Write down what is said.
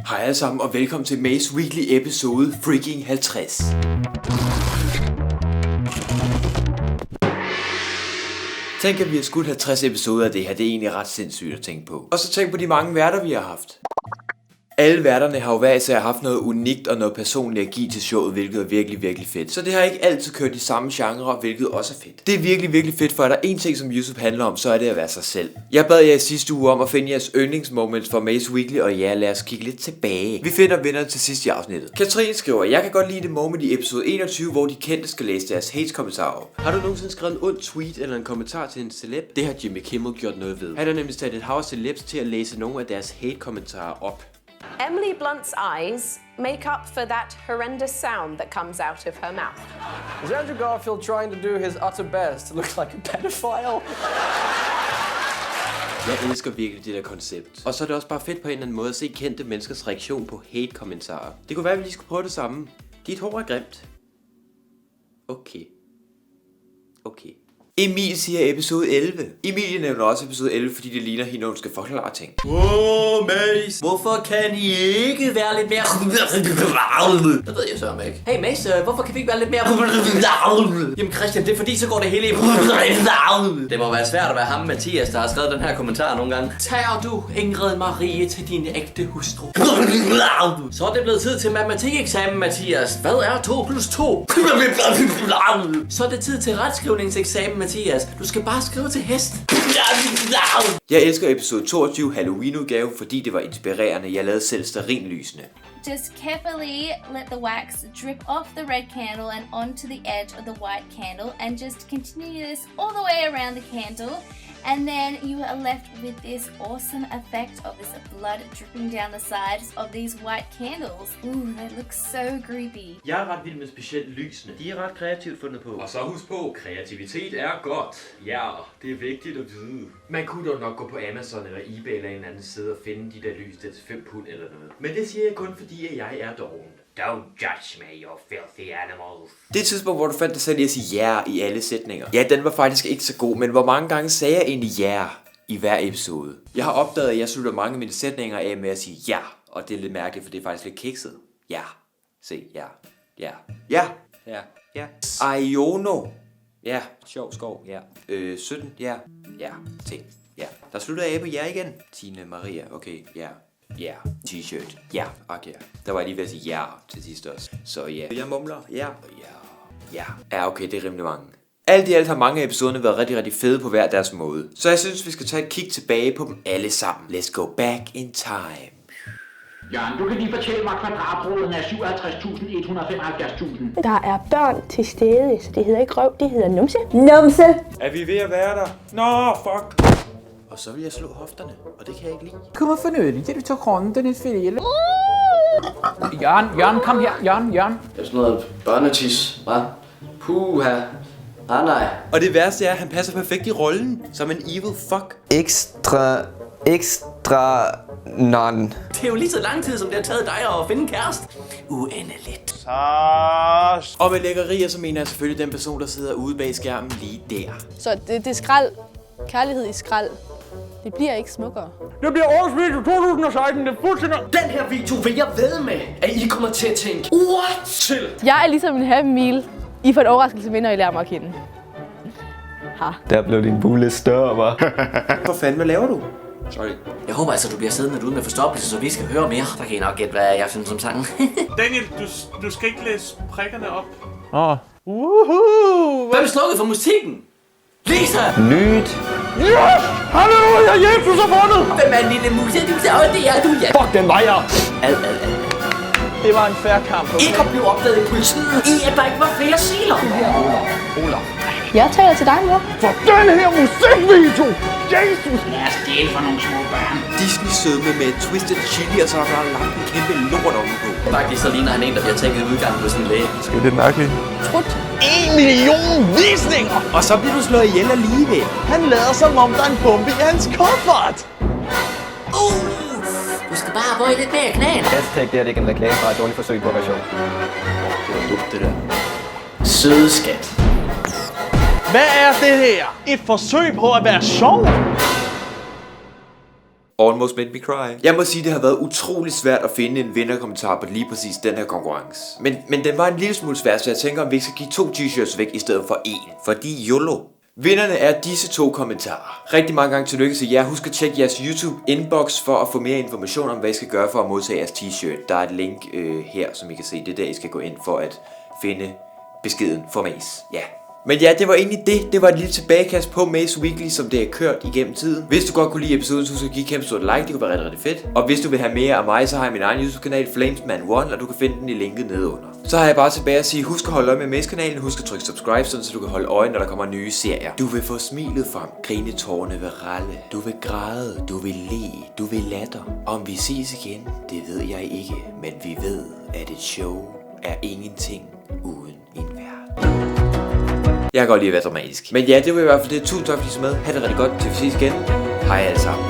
Hej alle sammen og velkommen til Maze Weekly episode freaking 50. Tænk at vi har skudt 50 episoder af det her, det er egentlig ret sindssygt at tænke på. Og så tænk på de mange værter vi har haft. Alle værterne har jo hver især haft noget unikt og noget personligt at give til showet, hvilket er virkelig fedt. Så det har ikke altid kørt de samme genrer, hvilket også er fedt. Det er virkelig fedt, for at der er en ting som YouTube handler om, så er det at være sig selv. Jeg bad jer i sidste uge om at finde jeres yndlingsmoments for Maze Weekly, og ja, lad os kigge lidt tilbage. Vi finder vinderne til sidst i afsnittet. Katrine skriver, jeg kan godt lide det moment i episode 21, hvor de kendte skal læse deres hate-kommentarer op. Har du nogensinde skrevet en ond tweet eller en kommentar til en celeb? Det har Jimmy Kimmel gjort noget ved. Han har nemlig sat et hav af celebs til at læse nogle af deres hate-kommentarer op. Emily Blunt's eyes make up for that horrendous sound that comes out of her mouth. Is Andrew Garfield trying to do his utter best to look like a pedophile? Jeg elsker virkelig det der koncept. Og så er det også bare fedt på en eller anden måde at se kendte menneskers reaktion på hate-kommentarer. Det kunne være, at vi lige skulle prøve det samme. Dit hår er grimt. Okay. Emil siger episode 11. Emilie nævner også episode 11, fordi det ligner hende, når hun skal forklare ting. Mace, hvorfor kan I ikke være lidt mere... Det ved jeg så ikke. Hey Mace, hvorfor kan vi ikke være lidt mere... Jamen Christian, det er fordi, så går det hele i... Det må være svært at være ham, Mathias, der har skrevet den her kommentar nogle gange. Tager du Ingrid Marie til din ægte hustru? Så er det blevet tid til matematikeksamen, Mathias. Hvad er 2 plus 2? Så er det tid til retskrivningseksamen, Mathias. Du skal bare skrive til hest. Jeg elsker episode 22 Halloween-udgave, fordi det var inspirerende. Jeg lavede selv stearinlysene. Just carefully let the wax drip off the red candle and onto the edge of the white candle, and just continue this all the way around the candle, and then you are left with this awesome effect of this blood dripping down the sides of these white candles. Ooh, that looks so creepy. Jeg er ret vild med specielt lysene. De er ret kreativt fundet på. Og så husk på, kreativitet er godt. Ja, det er vigtigt at vide. Man kunne dog nok gå på Amazon eller eBay eller en eller anden sted og finde de der lys der til 5 pund eller noget. Men det siger jeg kun fordi, at jeg er doven. Don't judge me, you filthy animals. Det tidspunkt, hvor du fandt dig selv i at sige ja i alle sætninger. Ja, den var faktisk ikke så god, men hvor mange gange sagde jeg egentlig ja i hver episode? Jeg har opdaget, at jeg slutter mange af mine sætninger af med at sige ja. Og det er lidt mærkeligt, for det er faktisk lidt kikset. Ja. Se, ja. Ja. Ja. Ja. Ja. Aiono. Ja. Sjov skov. Ja. 17. Ja. Ja. Ting. Ja. Der slutter jeg af på ja igen. Tine Maria. Okay. Ja. Ja, t-shirt. Ja, okay. Der var jeg lige ved at sige ja til sidst også. Så ja, jeg mumler. Ja, ja, okay, det er rimelig mange. Alt i alt har mange af episoderne været rigtig fede på hver deres måde. Så jeg synes, vi skal tage et kig tilbage på dem alle sammen. Let's go back in time. Jørgen, du kan lige fortælle mig kvadratroden af 57.175.000. Der er børn til stede, så det hedder ikke røv, det hedder numse. Numse! Er vi ved at være der? Nå, fuck! Og så vil jeg slå hofterne, og det kan jeg ikke lide. Kom og fornøje til du tager hånden et fele. Jørgen, kom her. Jørgen. Det er sådan noget børnetis, hva'? Puha. Nej. Og det værste er, at han passer perfekt i rollen, som en evil fuck. Ekstra non. Det er jo lige så lang tid, som det har taget dig at finde en kæreste. Uendeligt. Og med lækkerier, så mener jeg selvfølgelig den person, der sidder ude bag skærmen lige der. Så det er skrald. Kærlighed i skrald. Det bliver ikke smukkere. Det bliver årets video 2016, det er fuldstændig... Den her video vil jeg ved med, at I kommer til at tænke, what til? Jeg er ligesom en Happy Meal. I får en overraskelse med, når I lærer mig at kende. Ha. Der blev din bule større, hva'? For fanden, hvad laver du? Sorry. Jeg håber altså, du bliver siddende derude med forstoppelse, så vi skal høre mere. Der kan I nok gætte, hvad jeg synes om sangen. Daniel, du skal ikke læse prikkerne op. Hvem er slukket for musikken? Lisa! Nyt. Yes! Halleluja, Jesus er fundet! Hvem er en lille mus? Du sagde, det er du, ja. Fuck, den var jeg! Det var en fair kamp. Ikke at blive opdaget i politiet, i at der ikke var flere siler. Olaf. Jeg taler til dig, mor. For den her musikvideo! Jesus! Lad os dele for nogle små børn. Disney sødme med twisted chili, og så er der lagt en kæmpe lort ovenpå. Faktisk så ligner han en, der bliver tænkt i udgang på sådan en læge. Skal det mærkeligt? Trut. 1 million visninger! Og så bliver du slået ihjel alligevel. Han lader som om der er en bombe i hans kuffert! Du skal bare bøje lidt mere i knæene. Hashtag det er ikke en reklame, bare et dårligt forsøg på at være sjov. Det var dumt, det der. Søde skat. Hvad er det her? Et forsøg på at være sjov? Almost made me cry. Jeg må sige, det har været utrolig svært at finde en vinderkommentar på lige præcis den her konkurrence. Men den var en lille smule svær, så jeg tænker, om vi ikke skal give 2 t-shirts væk i stedet for 1. Fordi YOLO. Vinderne er disse 2 kommentarer. Rigtig mange gange tillykke til jer. Husk at tjekke jeres YouTube inbox for at få mere information om, hvad I skal gøre for at modtage jeres t-shirt. Der er et link her, som I kan se. Det er der, I skal gå ind for at finde beskeden for Maze. Ja. Men ja, det var egentlig det. Det var et lille tilbagekast på Maze Weekly, som det er kørt igennem tiden. Hvis du godt kunne lide episoden, så husk at give et kæmpe stort like. Det kunne være rigtig, rigtig fedt. Og hvis du vil have mere af mig, så har jeg min egen YouTube-kanal Flamesman1, og du kan finde den i linket nedenunder. Så har jeg bare tilbage at sige, husk at holde øje med Maze-kanalen. Husk at trykke subscribe, så du kan holde øje, når der kommer nye serier. Du vil få smilet frem, grinetårerne vil ralle. Du vil græde, du vil le, du vil latter. Om vi ses igen, det ved jeg ikke. Men vi ved, at et show er ingenting uden en vært. Jeg kan godt lide at være dramatisk. Men ja, det var i hvert fald det. Tusind tak fordi I så med. Ha' det rigtig godt, til vi ses igen. Hej alle sammen.